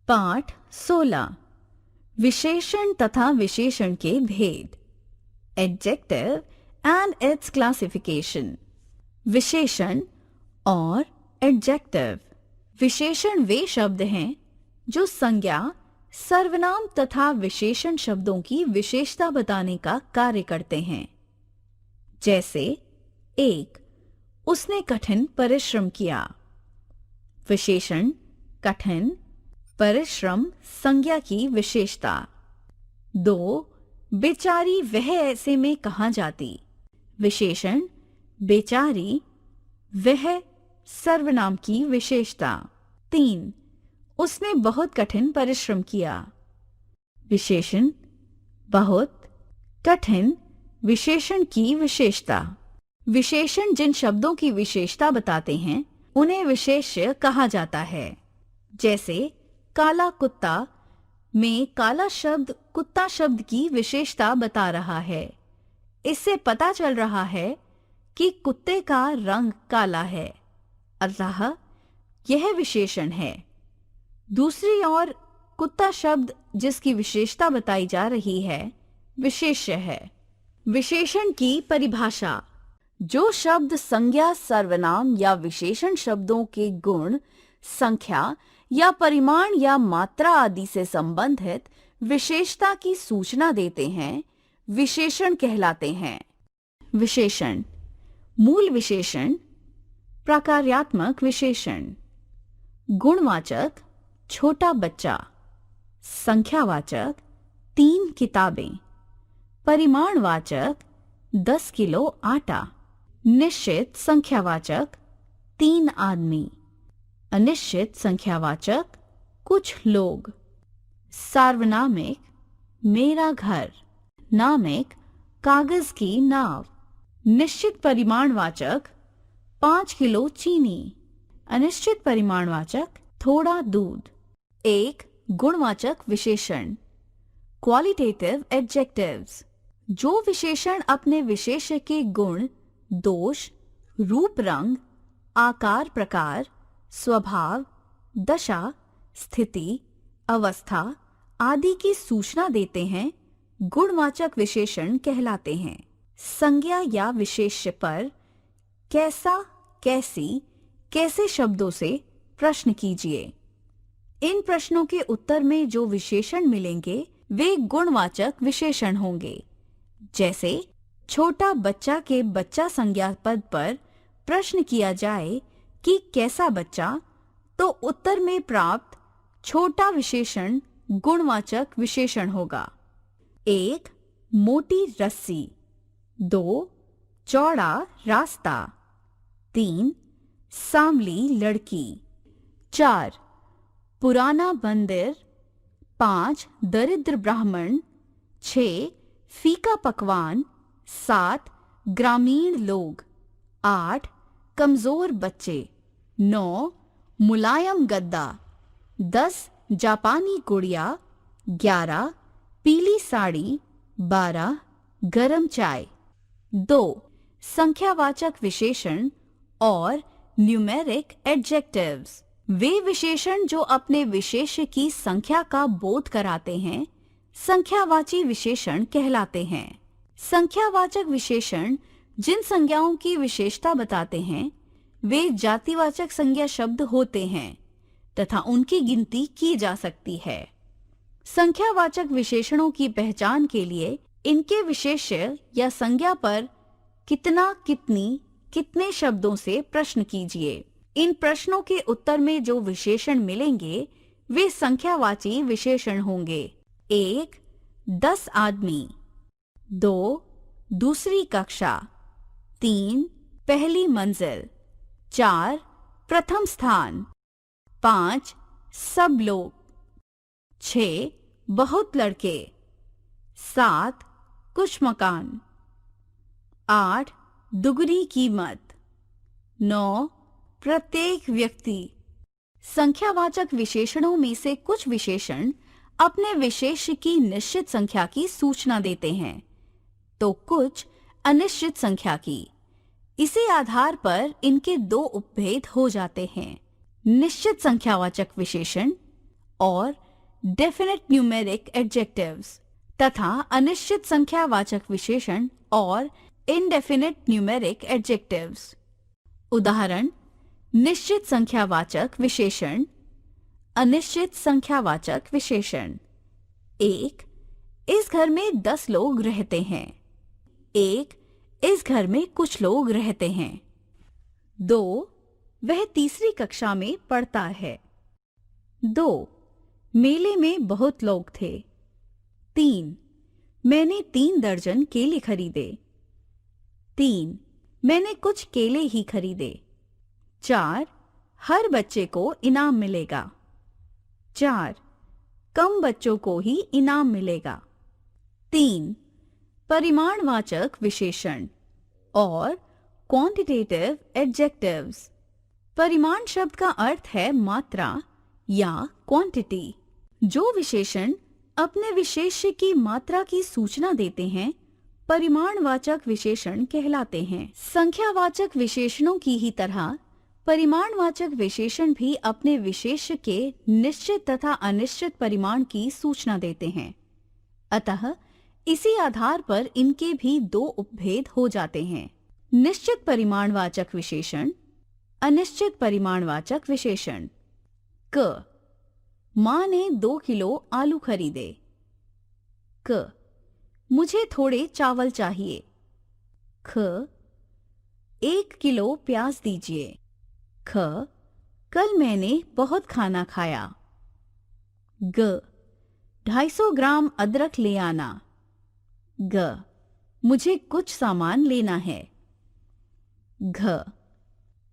पाठ 16 विशेषण तथा विशेषण के भेद। Adjective and it's classification. विशेषण और एडजेक्टिव। विशेषण वे शब्द हैं जो संज्ञा, सर्वनाम तथा विशेषण शब्दों की विशेषता बताने का कार्य करते हैं। जैसे एक, उसने कठिन परिश्रम किया। विशेषण कठिन, परिश्रम संज्ञा की विशेषता। दो, बेचारी वह ऐसे में कहा जाती। विशेषण बेचारी, वह सर्वनाम की विशेषता। तीन, उसने बहुत कठिन परिश्रम किया। विशेषण बहुत, कठिन विशेषण की विशेषता। विशेषण जिन शब्दों की विशेषता बताते हैं उन्हें विशेष्य कहा जाता है। जैसे काला कुत्ता में काला शब्द कुत्ता शब्द की विशेषता बता रहा है। इससे पता चल रहा है कि कुत्ते का रंग काला है, अतः यह विशेषण है। दूसरी ओर कुत्ता शब्द जिसकी विशेषता बताई जा रही है विशेष्य है। विशेषण की परिभाषा। जो शब्द संज्ञा, सर्वनाम या विशेषण शब्दों के गुण, संख्या या परिमाण या मात्रा आदि से संबंधित विशेषता की सूचना देते हैं, विशेषण कहलाते हैं। विशेषण मूल विशेषण, प्रकार्यात्मक विशेषण। गुणवाचक छोटा बच्चा, संख्यावाचक 3 किताबें, परिमाणवाचक 10 किलो आटा, निश्चित संख्यावाचक 3 आदमी, अनिश्चित संख्यावाचक कुछ लोग। सार्वनामिक मेरा घर, नामिक कागज की नाव। निश्चित परिमाणवाचक 5 किलो चीनी, अनिश्चित परिमाणवाचक थोड़ा दूध। एक गुणवाचक विशेषण, क्वालिटेटिव एडजेक्टिव्स। जो विशेषण अपने विशेष्य के गुण, दोष, रूप रंग, आकार प्रकार, स्वभाव, दशा, स्थिति, अवस्था आदि की सूचना देते हैं, गुणवाचक विशेषण कहलाते हैं। संज्ञा या विशेष्य पर कैसा, कैसी, कैसे शब्दों से प्रश्न कीजिए। इन प्रश्नों के उत्तर में जो विशेषण मिलेंगे वे गुणवाचक विशेषण होंगे। जैसे छोटा बच्चा के बच्चा संज्ञा पद पर प्रश्न किया जाए कि कैसा बच्चा, तो उत्तर में प्राप्त छोटा विशेषण गुणवाचक विशेषण होगा। 1 मोटी रस्सी, 2 चौड़ा रास्ता, 3 सांवली लड़की, 4 पुराना मंदिर, 5 दरिद्र ब्राह्मण, 6 फीका पकवान, 7 ग्रामीण लोग, 8 कमजोर बच्चे, 9 मुलायम गद्दा, 10 जापानी गुड़िया, 11 पीली साड़ी, 12 गरम चाय। 2 संख्यावाचक विशेषण और न्यूमेरिक एडजेक्टिव्स। वे विशेषण जो अपने विशेष्य की संख्या का बोध कराते हैं, संख्यावाची विशेषण कहलाते हैं। संख्यावाचक विशेषण जिन संज्ञाओं की विशेषता बताते हैं वे जातिवाचक संज्ञा शब्द होते हैं तथा उनकी गिनती की जा सकती है। संख्यावाचक विशेषणों की पहचान के लिए इनके विशेष्य या संज्ञा पर कितना, कितनी, कितने शब्दों से प्रश्न कीजिए। इन प्रश्नों के उत्तर में जो विशेषण मिलेंगे वे संख्यावाची विशेषण होंगे। 1 10 आदमी, 2 दूसरी कक्षा, 3 पहली मंजिल, 4 प्रथम स्थान, 5 सब लोग, 6 बहुत लड़के, 7 कुछ मकान, 8 दुगनी कीमत, 9 प्रत्येक व्यक्ति। संख्यावाचक विशेषणों में से कुछ विशेषण अपने विशेष्य की निश्चित संख्या की सूचना देते हैं तो कुछ अनिश्चित संख्या की। इसी आधार पर इनके 2 उपभेद हो जाते हैं, निश्चित संख्यावाचक विशेषण और डेफिनेट न्यूमेरिक एडजेक्टिव्स तथा अनिश्चित संख्यावाचक विशेषण और इनडेफिनेट न्यूमेरिक एडजेक्टिव्स। उदाहरण: निश्चित संख्यावाचक विशेषण, अनिश्चित संख्यावाचक विशेषण। 1. इस घर में 10 लोग रहते हैं। 1. इस घर में कुछ लोग रहते हैं। 2. वह तीसरी कक्षा में पढ़ता है। 2. मेले में बहुत लोग थे। 3. मैंने 3 दर्जन केले खरीदे। 3. मैंने कुछ केले ही खरीदे। 4. हर बच्चे को इनाम मिलेगा। 4. कम बच्चों को ही इनाम मिलेगा। 3. परिमाणवाचक विशेषण और क्वांटिटेटिव एडजेक्टिव्स। परिमाण शब्द का अर्थ है मात्रा या क्वांटिटी। जो विशेषण अपने विशेष्य की मात्रा की सूचना देते हैं, परिमाणवाचक विशेषण कहलाते हैं। संख्यावाचक विशेषणों की ही तरह परिमाणवाचक विशेषण भी अपने विशेष्य के निश्चित तथा अनिश्चित परिमाण की सूचना देते हैं। अतः इसी आधार पर इनके भी 2 उपभेद हो जाते हैं: निश्चित परिमाणवाचक विशेषण, अनिश्चित परिमाणवाचक विशेषण। क. माँ ने 2 किलो आलू खरीदे। क. मुझे थोड़े चावल चाहिए। ख. 1 किलो प्याज दीजिए। ख. कल मैंने बहुत खाना खाया। ग. 250 ग्राम अदरक ले आना। ग. मुझे कुछ सामान लेना है। घ.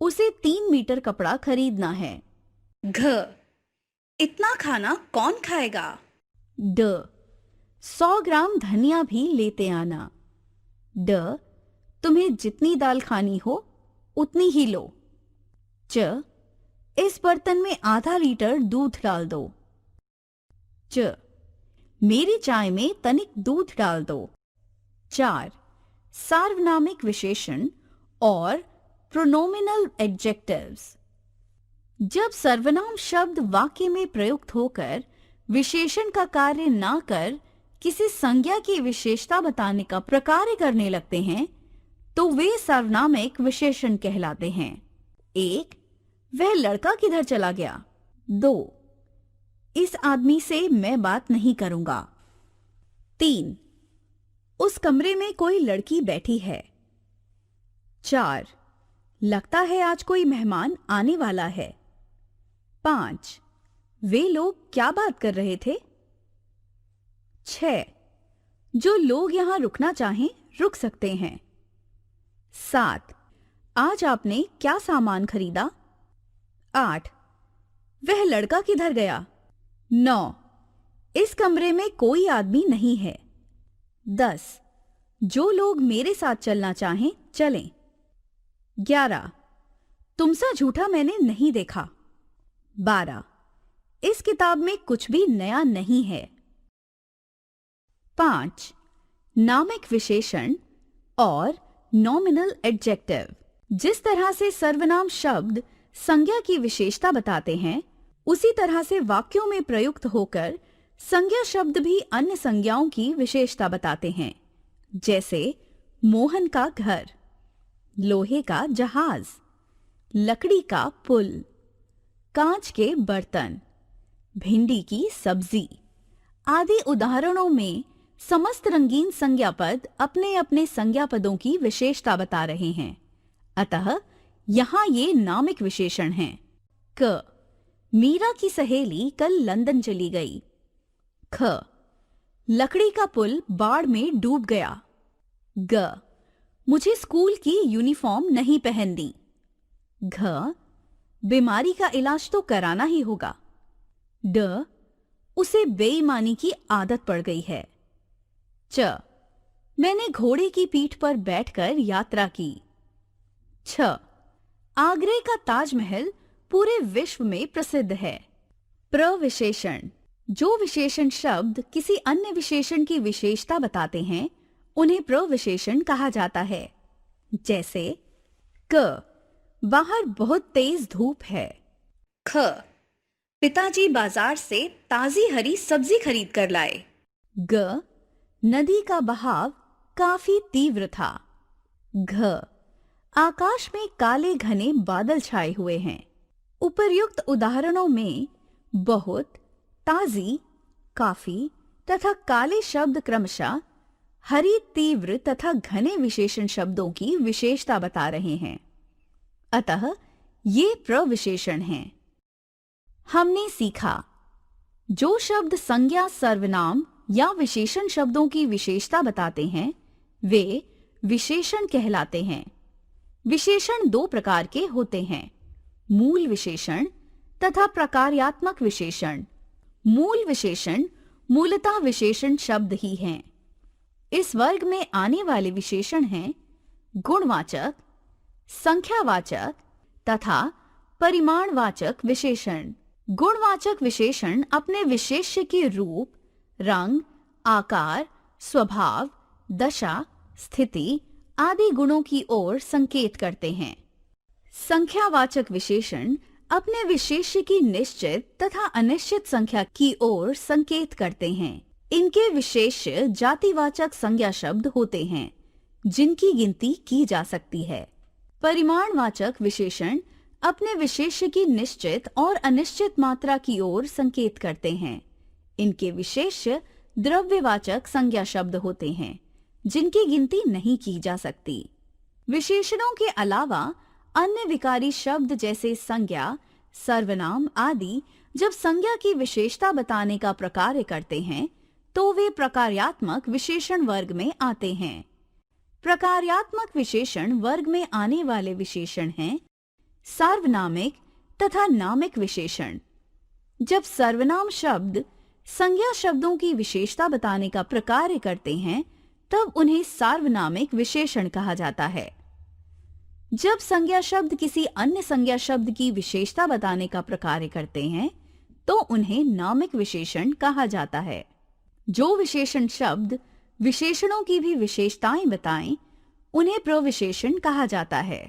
उसे 3 मीटर कपड़ा खरीदना है। घ. इतना खाना कौन खाएगा? ड. 100 ग्राम धनिया भी लेते आना। ड. तुम्हें जितनी दाल खानी हो उतनी ही लो। च. इस बर्तन में आधा लीटर दूध डाल दो। च. मेरी चाय में तनिक दूध डाल दो। 4. सार्वनामिक विशेषण और प्रोनोमिनल एडजेक्टिव्स। जब सर्वनाम शब्द वाक्य में प्रयुक्त होकर विशेषण का कार्य ना कर किसी संज्ञा की विशेषता बताने का प्रकार्य करने लगते हैं, तो वे सार्वनामिक विशेषण कहलाते हैं। 1. वह लड़का किधर चला गया? 2. इस आदमी से मैं बात नहीं करूंगा। 3. उस कमरे में कोई लड़की बैठी है। 4. लगता है आज कोई मेहमान आने वाला है। 5. वे लोग क्या बात कर रहे थे? 6. जो लोग यहां रुकना चाहें रुक सकते हैं। 7. आज आपने क्या सामान खरीदा? 8. वह लड़का किधर गया? 9. इस कमरे में कोई आदमी नहीं है। 10. जो लोग मेरे साथ चलना चाहें चलें। 11. तुमसा झूठा मैंने नहीं देखा। 12. इस किताब में कुछ भी नया नहीं है। 5. नामिक विशेषण और नॉमिनल एडजेक्टिव। जिस तरह से सर्वनाम शब्द संज्ञा की विशेषता बताते हैं, उसी तरह से वाक्यों में प्रयुक्त होकर संज्ञा शब्द भी अन्य संज्ञाओं की विशेषता बताते हैं। जैसे मोहन का घर, लोहे का जहाज, लकड़ी का पुल, कांच के बर्तन, भिंडी की सब्जी आदि उदाहरणों में समस्त रंगीन संज्ञापद अपने अपने संज्ञापदों की विशेषता बता रहे हैं। अतः यहाँ ये नामिक विशेषण हैं। क. मीरा की सहेली कल लंदन चली गई। ख. लकड़ी का पुल बाढ़ में डूब गया। ग. मुझे स्कूल की यूनिफॉर्म नहीं पहननी। घ. बीमारी का इलाज तो कराना ही होगा। ड. उसे बेईमानी की आदत पड़ गई है। च. मैंने घोड़े की पीठ पर बैठकर यात्रा की। छ. आगरे का ताजमहल पूरे विश्व में प्रसिद्ध है। प्रविशेषण। जो विशेषण शब्द किसी अन्य विशेषण की विशेषता बताते हैं, उन्हें प्रविशेषण कहा जाता है। जैसे क. बाहर बहुत तेज धूप है। ख. पिताजी बाजार से ताजी हरी सब्जी खरीद कर लाए। ग, नदी का बहाव काफी तीव्र था। घ, आकाश में काले घने बादल छाए हुए हैं। उपर्युक्त उदाहरणों में बहुत, ताजी, काफी तथा काले शब्द क्रमशः हरी, तीव्र तथा घने विशेषण शब्दों की विशेषता बता रहे हैं, अतः ये प्रविशेषण हैं। हमने सीखा, जो शब्द संज्ञा, सर्वनाम या विशेषण शब्दों की विशेषता बताते हैं वे विशेषण कहलाते हैं। विशेषण दो प्रकार के होते हैं, मूल विशेषण तथा प्रकार्यात्मक विशेषण। मूल विशेषण मूलतः विशेषण शब्द ही हैं। इस वर्ग में आने वाले विशेषण हैं गुणवाचक, संख्यावाचक तथा परिमाणवाचक विशेषण। गुणवाचक विशेषण अपने विशेष्य के रूप, रंग, आकार, स्वभाव, दशा, स्थिति आदि गुणों की ओर संकेत करते हैं। संख्यावाचक विशेषण अपने विशेष्य की निश्चित तथा अनिश्चित संख्या की ओर संकेत करते हैं। इनके विशेष्य जातिवाचक संज्ञा शब्द होते हैं जिनकी गिनती की जा सकती है। परिमाणवाचक विशेषण अपने विशेष्य की निश्चित और अनिश्चित मात्रा की ओर संकेत करते हैं। इनके विशेष्य द्रव्यवाचक संज्ञा शब्द होते हैं जिनकी गिनती नहीं की जा सकती। विशेषणों के अलावा अन्य विकारी शब्द जैसे संज्ञा, सर्वनाम आदि जब संज्ञा की विशेषता बताने का प्रकार्य करते हैं तो वे प्रकार्यात्मक विशेषण वर्ग में आते हैं। प्रकार्यात्मक विशेषण वर्ग में आने वाले विशेषण हैं सार्वनामिक तथा नामिक विशेषण। जब सर्वनाम शब्द संज्ञा शब्दों की विशेषता बताने का प्रकार्य करते हैं तब उन्हें सार्वनामिक विशेषण कहा जाता है। जब संज्ञा शब्द किसी अन्य संज्ञा शब्द की विशेषता बताने का प्रकार्य करते हैं तो उन्हें नामिक विशेषण कहा जाता है। जो विशेषण शब्द विशेषणों की भी विशेषताएं बताएं उन्हें प्रविशेषण कहा जाता है।